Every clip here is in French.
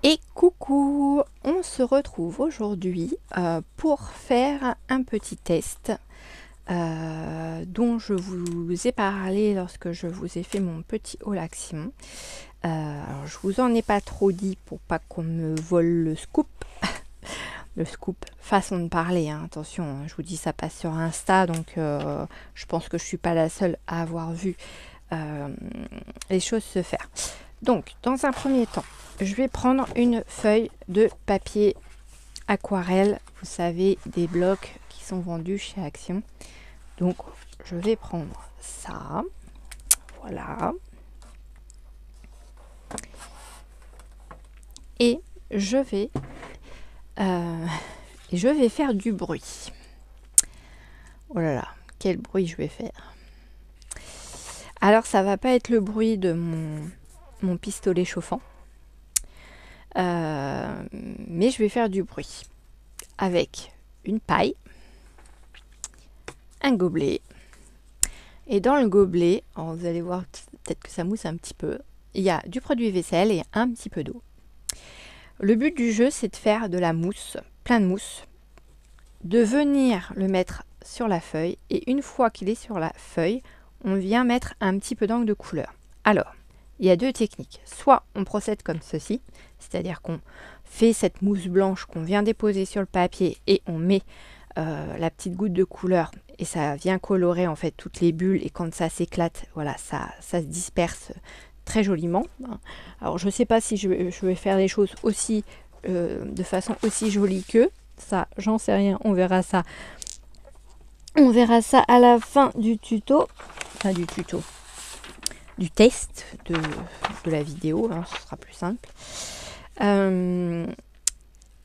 Et coucou, on se retrouve aujourd'hui pour faire un petit test dont je vous ai parlé lorsque je vous ai fait mon petit haul action. Alors je vous en ai pas trop dit pour pas qu'on me vole le scoop. Le scoop, façon de parler, hein. Attention, hein, je vous dis ça passe sur Insta, donc je pense que je suis pas la seule à avoir vu les choses se faire. Donc, dans un premier temps, je vais prendre une feuille de papier aquarelle. Vous savez, des blocs qui sont vendus chez Action. Donc, je vais prendre ça. Voilà. Et je vais faire du bruit. Oh là là, quel bruit je vais faire. Alors, ça va pas être le bruit de mon pistolet chauffant. Mais je vais faire du bruit avec une paille, un gobelet, et dans le gobelet, alors vous allez voir peut-être que ça mousse un petit peu, il y a du produit vaisselle et un petit peu d'eau. Le but du jeu, c'est de faire de la mousse, plein de mousse, de venir le mettre sur la feuille, et une fois qu'il est sur la feuille, on vient mettre un petit peu d'encre de couleur. Alors, il y a deux techniques. Soit on procède comme ceci, c'est-à-dire qu'on fait cette mousse blanche qu'on vient déposer sur le papier et on met la petite goutte de couleur et ça vient colorer en fait toutes les bulles, et quand ça s'éclate, voilà, ça se disperse très joliment. Alors je ne sais pas si je vais faire les choses aussi de façon aussi jolie qu'eux. Ça, j'en sais rien, on verra ça. On verra ça à la fin du tuto. Enfin du test de la vidéo, hein, ce sera plus simple.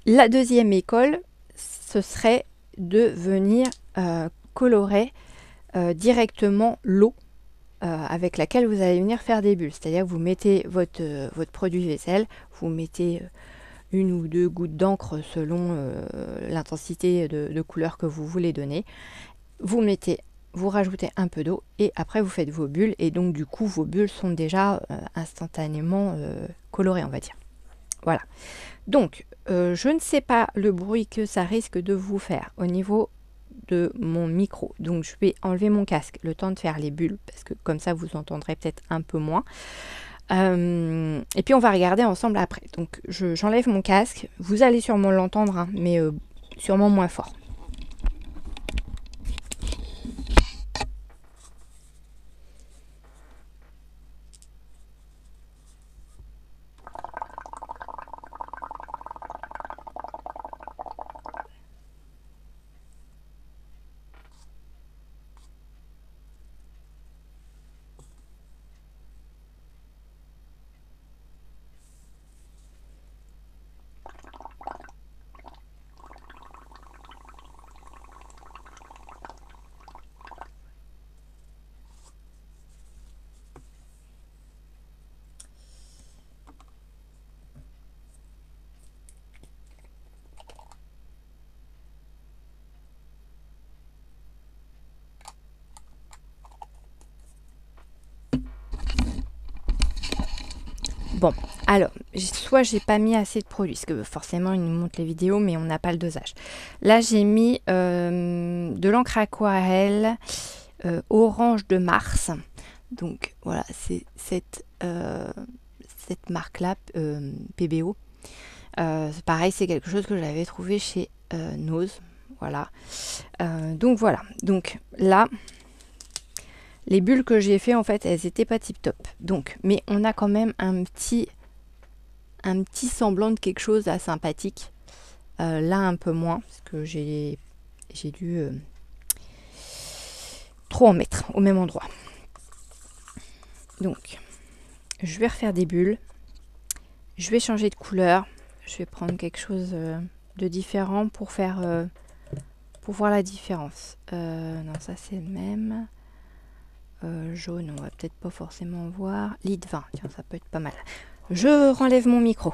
La deuxième école, ce serait de venir colorer directement l'eau avec laquelle vous allez venir faire des bulles. C'est-à-dire que vous mettez votre produit vaisselle, vous mettez une ou deux gouttes d'encre selon l'intensité de couleur que vous voulez donner. Vous rajoutez un peu d'eau et après vous faites vos bulles, et donc du coup vos bulles sont déjà instantanément colorées, on va dire. Voilà. Donc je ne sais pas le bruit que ça risque de vous faire au niveau de mon micro. Donc je vais enlever mon casque le temps de faire les bulles, parce que comme ça vous entendrez peut-être un peu moins. Et puis on va regarder ensemble après. Donc j'enlève mon casque. Vous allez sûrement l'entendre, hein, mais sûrement moins fort. Bon, alors, soit j'ai pas mis assez de produits, parce que forcément ils nous montrent les vidéos, mais on n'a pas le dosage. Là, j'ai mis de l'encre aquarelle orange de Mars. Donc voilà, c'est cette marque-là, PBO. C'est pareil, c'est quelque chose que j'avais trouvé chez Nose. Voilà. Donc voilà. Donc là, les bulles que j'ai fait, en fait, elles étaient pas tip top. Donc, mais on a quand même un petit semblant de quelque chose à sympathique. Là, un peu moins, parce que j'ai dû trop en mettre au même endroit. Donc, je vais refaire des bulles. Je vais changer de couleur. Je vais prendre quelque chose de différent pour faire pour voir la différence. Non, ça c'est le même. Jaune, on va peut-être pas forcément voir. Litre 20, tiens, ça peut être pas mal. Je renlève mon micro.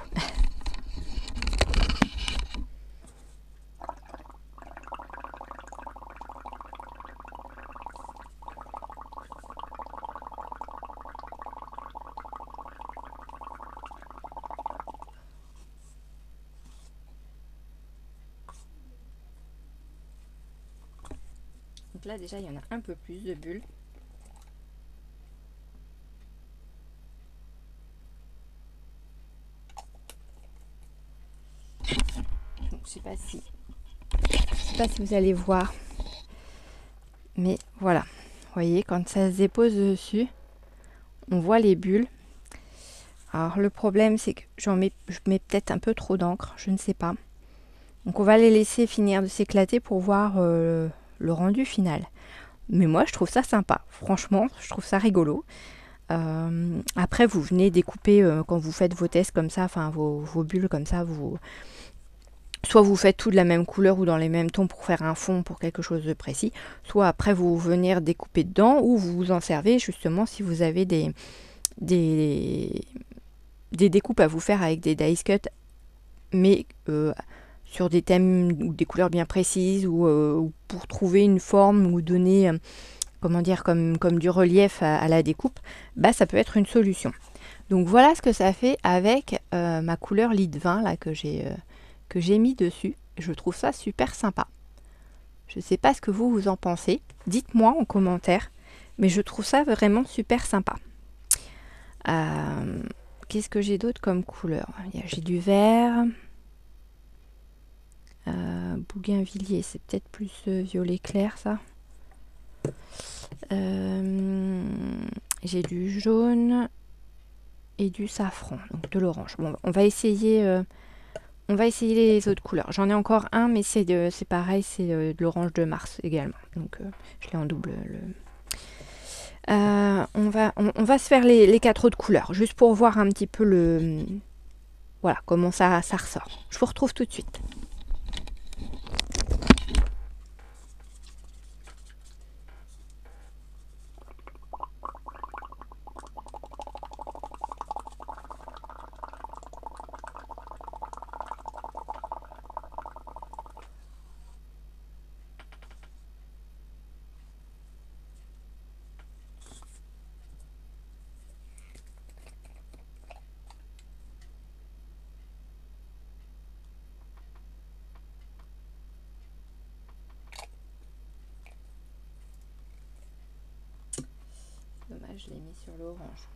Donc là déjà il y en a un peu plus de bulles. Donc, je sais pas si vous allez voir, mais voilà, vous voyez quand ça se dépose dessus, on voit les bulles. Alors le problème c'est que je mets peut-être un peu trop d'encre, je ne sais pas. Donc on va les laisser finir de s'éclater pour voir le rendu final. Mais moi je trouve ça sympa, franchement je trouve ça rigolo. Après vous venez découper quand vous faites vos tests comme ça, enfin vos bulles comme ça, soit vous faites tout de la même couleur ou dans les mêmes tons pour faire un fond pour quelque chose de précis, soit après vous venir découper dedans ou vous vous en servez justement si vous avez des découpes à vous faire avec des dice cut, mais sur des thèmes ou des couleurs bien précises ou pour trouver une forme ou donner comment dire comme du relief à la découpe, bah ça peut être une solution. Donc voilà ce que ça fait avec ma couleur Lit 20 là que j'ai mis dessus. Je trouve ça super sympa. Je sais pas ce que vous en pensez. Dites-moi en commentaire. Mais je trouve ça vraiment super sympa. Qu'est-ce que j'ai d'autre comme couleur? J'ai du vert. Bougainvillier, c'est peut-être plus violet clair ça. J'ai du jaune et du safran, donc de l'orange. Bon, on va essayer les autres couleurs. J'en ai encore un, mais c'est pareil, c'est de l'orange de Mars également. Donc je l'ai en double. On va se faire les 4 autres couleurs, juste pour voir un petit peu voilà, comment ça ressort. Je vous retrouve tout de suite. Dommage, je l'ai mis sur l'orange.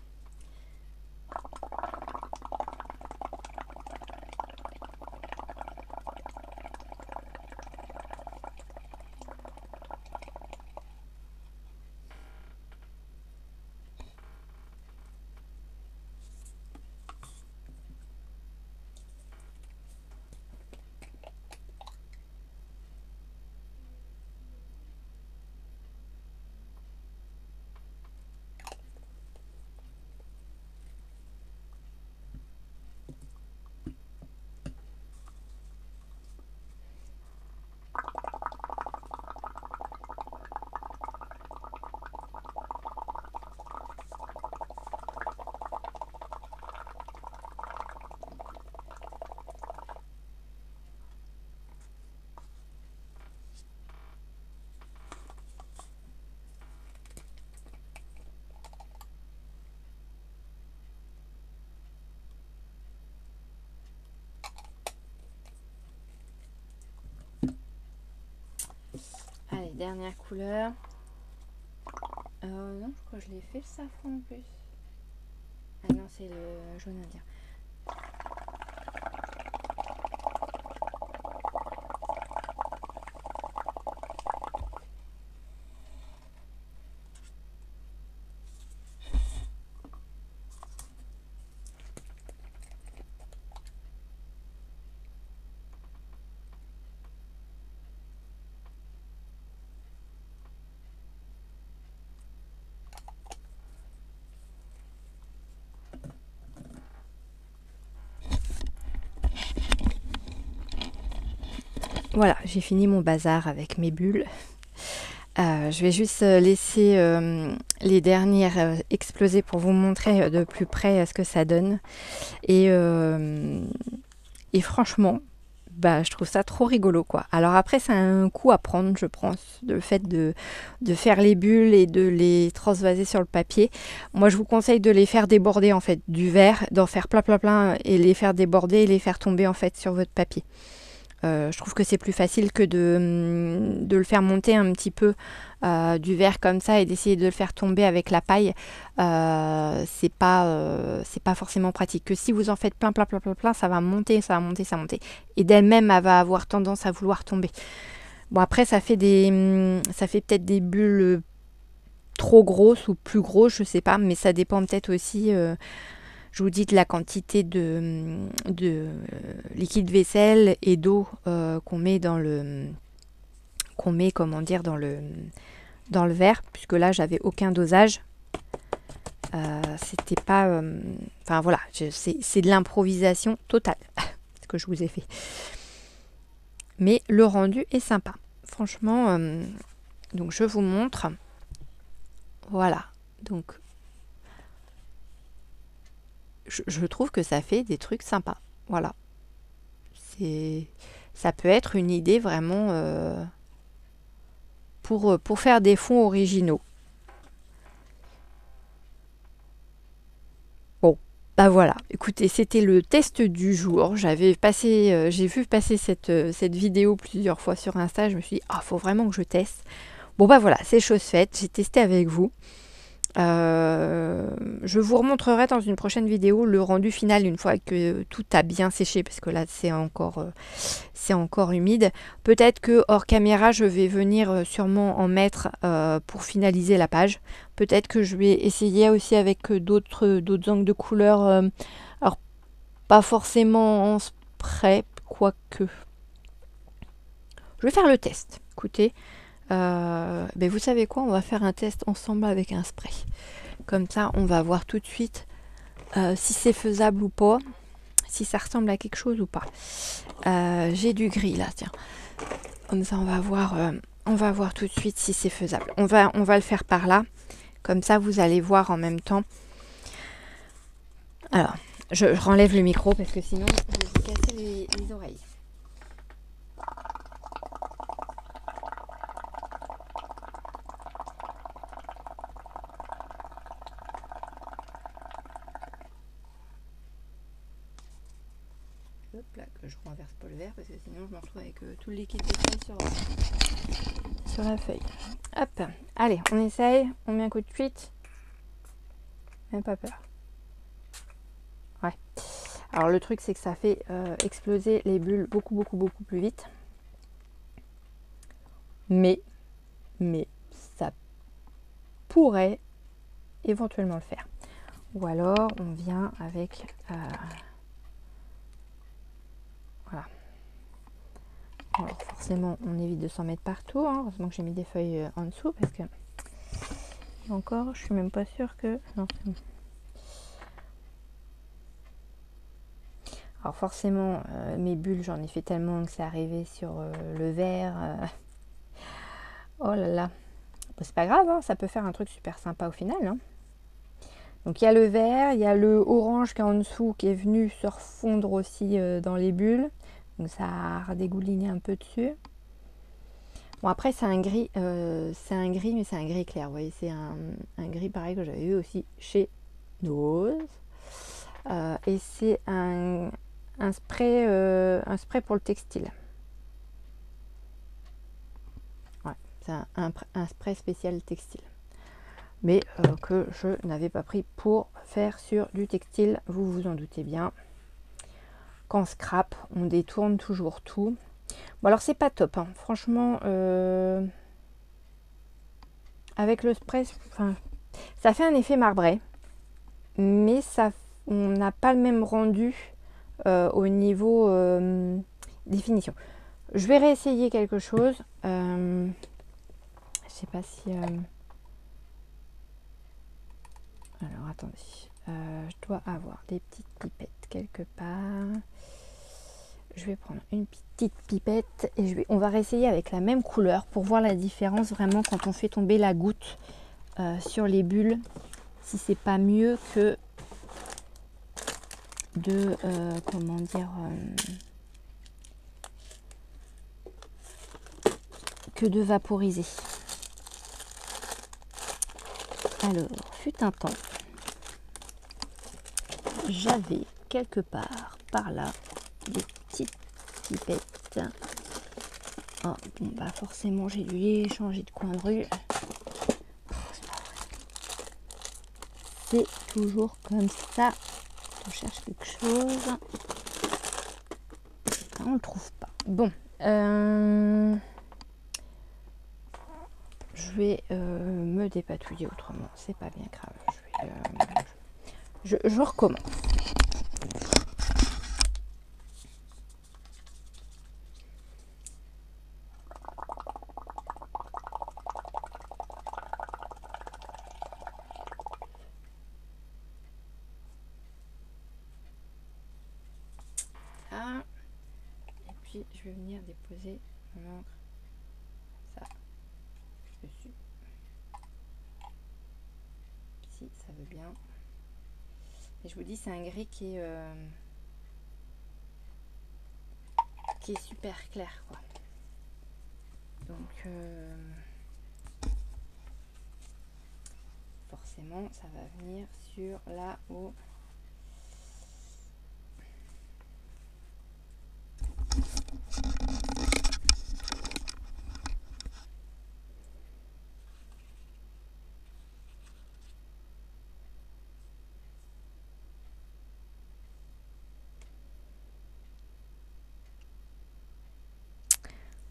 Allez, dernière couleur. Non, je crois que je l'ai fait le safran en plus. Ah non, c'est le jaune indien. Voilà, j'ai fini mon bazar avec mes bulles. Je vais juste laisser les dernières exploser pour vous montrer de plus près ce que ça donne. Et franchement, bah, je trouve ça trop rigolo, quoi. Alors après, c'est un coup à prendre, je pense, le fait de faire les bulles et de les transvaser sur le papier. Moi, je vous conseille de les faire déborder, en fait, du verre, d'en faire plein et les faire déborder et les faire tomber, en fait, sur votre papier. Je trouve que c'est plus facile que de le faire monter un petit peu du verre comme ça et d'essayer de le faire tomber avec la paille. C'est pas forcément pratique. Que si vous en faites plein, ça va monter, ça va monter, ça va monter. Et d'elle-même, elle va avoir tendance à vouloir tomber. Bon, après, ça fait peut-être des bulles trop grosses ou plus grosses, je sais pas, mais ça dépend peut-être aussi... je vous dis de la quantité de liquide vaisselle et d'eau qu'on met comment dire dans le verre, puisque là j'avais aucun dosage. C'était pas, enfin voilà, c'est de l'improvisation totale ce que je vous ai fait. Mais le rendu est sympa, franchement. Donc je vous montre. Voilà, donc. Je trouve que ça fait des trucs sympas. Voilà. Ça peut être une idée vraiment pour faire des fonds originaux. Bon, bah voilà. Écoutez, c'était le test du jour. J'ai vu passer cette vidéo plusieurs fois sur Insta. Je me suis dit, faut vraiment que je teste. Bon, bah voilà, c'est chose faite. J'ai testé avec vous. Je vous remontrerai dans une prochaine vidéo le rendu final une fois que tout a bien séché, parce que là c'est encore humide. Peut-être que hors caméra je vais venir sûrement en mettre pour finaliser la page. Peut-être que je vais essayer aussi avec d'autres angles de couleur, alors pas forcément en spray, quoique je vais faire le test. Écoutez, ben vous savez quoi, on va faire un test ensemble avec un spray. Comme ça, on va voir tout de suite si c'est faisable ou pas, si ça ressemble à quelque chose ou pas. J'ai du gris là, tiens. Comme ça, on va voir tout de suite si c'est faisable. On va le faire par là. Comme ça, vous allez voir en même temps. Alors, je renlève le micro parce que sinon, je vais vous casser les oreilles. Hop là, que je renverse pas le verre parce que sinon je me retrouve avec tout le liquide vaisselle sur la feuille. Hop, allez, on essaye, on met un coup de fuite. Même pas peur. Ouais. Alors le truc c'est que ça fait exploser les bulles beaucoup plus vite. Mais ça pourrait éventuellement le faire. Ou alors on vient avec... voilà. Alors forcément on évite de s'en mettre partout. Hein. Heureusement que j'ai mis des feuilles en dessous parce que... encore, je suis même pas sûre que... non, c'est bon. Alors forcément, mes bulles, j'en ai fait tellement que c'est arrivé sur le verre. Oh là là. Bon, c'est pas grave, hein, ça peut faire un truc super sympa au final. Hein. Donc il y a le vert, il y a le orange qui est en dessous qui est venu se refondre aussi dans les bulles. Donc ça a redégouliné un peu dessus. Bon après c'est un gris mais c'est un gris clair. Vous voyez, c'est un gris pareil que j'avais eu aussi chez Nose. Et c'est un spray pour le textile. Ouais, c'est un spray spécial textile. Mais que je n'avais pas pris pour faire sur du textile, vous vous en doutez bien. Qu'en scrap, on détourne toujours tout. Bon alors c'est pas top, hein. Franchement, avec le spray, ça fait un effet marbré, mais on n'a pas le même rendu au niveau définition. Je vais réessayer quelque chose. Je sais pas si... alors attendez, je dois avoir des petites pipettes quelque part. Je vais prendre une petite pipette et on va réessayer avec la même couleur pour voir la différence vraiment quand on fait tomber la goutte sur les bulles. Si c'est pas mieux que de comment dire que de vaporiser. Alors, fut un temps, j'avais quelque part par là des petites pipettes vite. Oh, bon, bah forcément, j'ai dû changer de coin de rue. C'est toujours comme ça. On cherche quelque chose. On le trouve pas. Bon. Je vais me dépatouiller autrement. C'est pas bien grave. Je recommence. Ah. Et puis je vais venir déposer mon encre. Ça. Dessus. Si ça veut bien. Et je vous dis, c'est un gris qui est super clair, quoi. Donc forcément ça va venir sur là où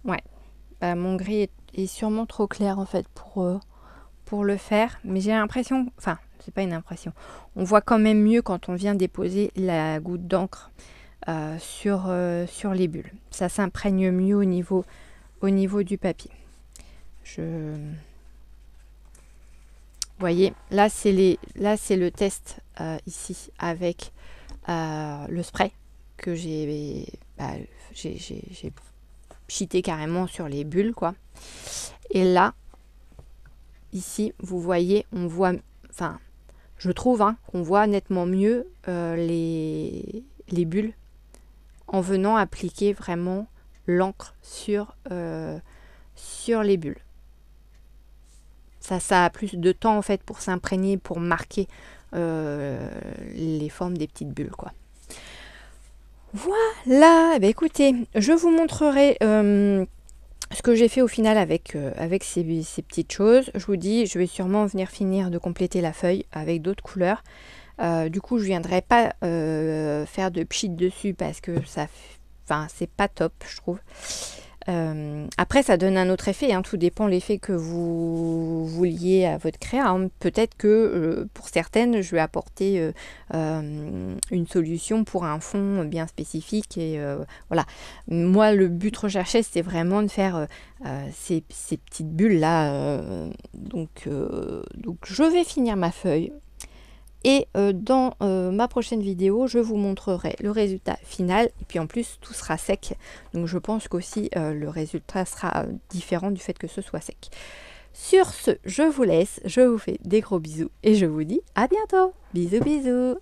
ouais, bah, mon gris est sûrement trop clair en fait pour le faire, mais j'ai l'impression, enfin c'est pas une impression, on voit quand même mieux quand on vient déposer la goutte d'encre sur les bulles. Ça s'imprègne mieux au niveau du papier. Vous voyez, là c'est le test ici avec le spray que j'ai cheaté carrément sur les bulles, quoi. Et là, ici, vous voyez, on voit, enfin, je trouve qu'on voit nettement mieux les bulles en venant appliquer vraiment l'encre sur les bulles. Ça a plus de temps en fait pour s'imprégner, pour marquer les formes des petites bulles, quoi. Voilà, bah écoutez, je vous montrerai ce que j'ai fait au final avec ces petites choses. Je vous dis, je vais sûrement venir finir de compléter la feuille avec d'autres couleurs. Du coup, je viendrai pas faire de pchit dessus parce que c'est pas top, je trouve. Après, ça donne un autre effet, tout dépend de l'effet que vous vouliez à votre créa. Peut-être que pour certaines, je vais apporter une solution pour un fond bien spécifique. Et voilà. Moi, le but recherché, c'était vraiment de faire ces petites bulles-là. Donc, je vais finir ma feuille. Et dans ma prochaine vidéo, je vous montrerai le résultat final. Et puis en plus, tout sera sec. Donc je pense qu'aussi le résultat sera différent du fait que ce soit sec. Sur ce, je vous laisse. Je vous fais des gros bisous. Et je vous dis à bientôt. Bisous, bisous.